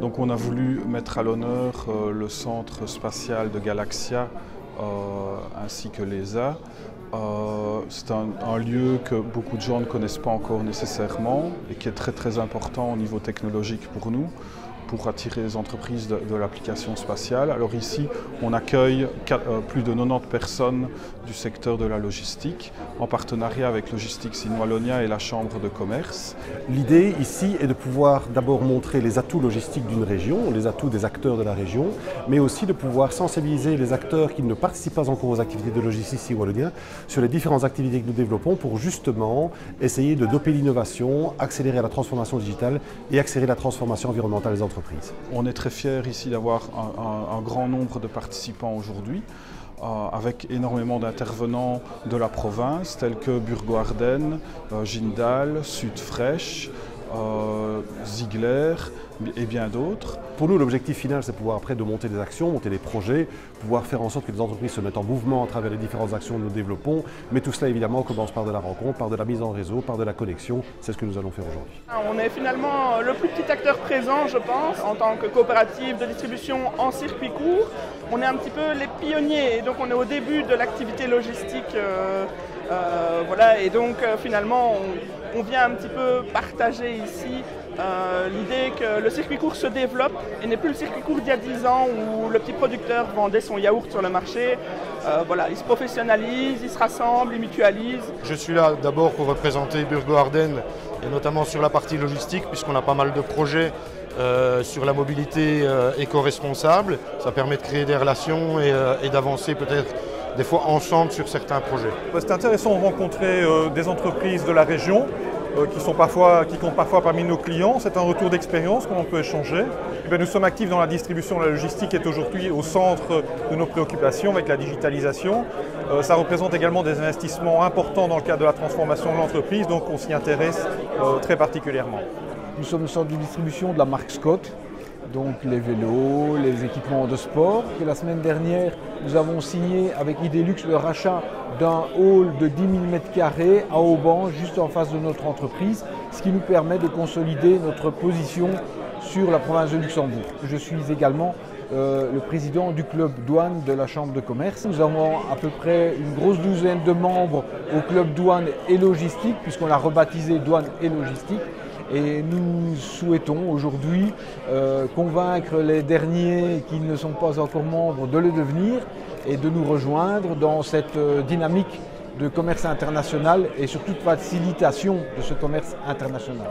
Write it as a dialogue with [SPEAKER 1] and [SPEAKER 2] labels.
[SPEAKER 1] Donc on a voulu mettre à l'honneur le centre spatial de Galaxia ainsi que l'ESA. C'est un lieu que beaucoup de gens ne connaissent pas encore nécessairement et qui est très important au niveau technologique pour nous, pour attirer les entreprises de l'application spatiale. Alors ici, on accueille plus de 90 personnes du secteur de la logistique, en partenariat avec Logistics in Wallonia et la Chambre de commerce.
[SPEAKER 2] L'idée ici est de pouvoir d'abord montrer les atouts logistiques d'une région, les atouts des acteurs de la région, mais aussi de pouvoir sensibiliser les acteurs qui ne participent pas encore aux activités de Logistics in Wallonia sur les différentes activités que nous développons pour justement essayer de doper l'innovation, accélérer la transformation digitale et accélérer la transformation environnementale des entreprises.
[SPEAKER 1] On est très fiers ici d'avoir un grand nombre de participants aujourd'hui, avec énormément d'intervenants de la province, tels que Burgo-Ardenne, Jindal, Sud-Fresh, Ziegler et bien d'autres.
[SPEAKER 2] Pour nous, l'objectif final, c'est pouvoir après de monter des actions, monter des projets, pouvoir faire en sorte que les entreprises se mettent en mouvement à travers les différentes actions que nous développons. Mais tout cela, évidemment, commence par de la rencontre, par de la mise en réseau, par de la connexion. C'est ce que nous allons faire aujourd'hui.
[SPEAKER 3] On est finalement le plus petit acteur présent, je pense, en tant que coopérative de distribution en circuit court. On est un petit peu les pionniers, et donc on est au début de l'activité logistique. Voilà, et donc finalement, on vient un petit peu partager ici l'idée que le circuit court se développe et n'est plus le circuit court d'il y a 10 ans où le petit producteur vendait son yaourt sur le marché. Voilà, il se professionnalise, il se rassemble, il mutualise.
[SPEAKER 4] Je suis là d'abord pour représenter Burgo-Ardenne et notamment sur la partie logistique puisqu'on a pas mal de projets sur la mobilité éco-responsable. Ça permet de créer des relations et d'avancer peut-être des fois ensemble sur certains projets.
[SPEAKER 5] C'est intéressant de rencontrer des entreprises de la région qui comptent parfois parmi nos clients. C'est un retour d'expérience qu'on peut échanger. Et nous sommes actifs dans la distribution. La logistique est aujourd'hui au centre de nos préoccupations avec la digitalisation. Ça représente également des investissements importants dans le cadre de la transformation de l'entreprise, donc on s'y intéresse très particulièrement.
[SPEAKER 6] Nous sommes le centre de distribution de la marque Scott, donc les vélos, les équipements de sport. Et la semaine dernière, nous avons signé avec Idelux le rachat d'un hall de 10 000 m² à Auban, juste en face de notre entreprise, ce qui nous permet de consolider notre position sur la province de Luxembourg. Je suis également le président du club douane de la Chambre de commerce. Nous avons à peu près une grosse douzaine de membres au club douane et logistique, puisqu'on l'a rebaptisé douane et logistique. Et nous souhaitons aujourd'hui convaincre les derniers qui ne sont pas encore membres de le devenir et de nous rejoindre dans cette dynamique de commerce international et surtout de facilitation de ce commerce international.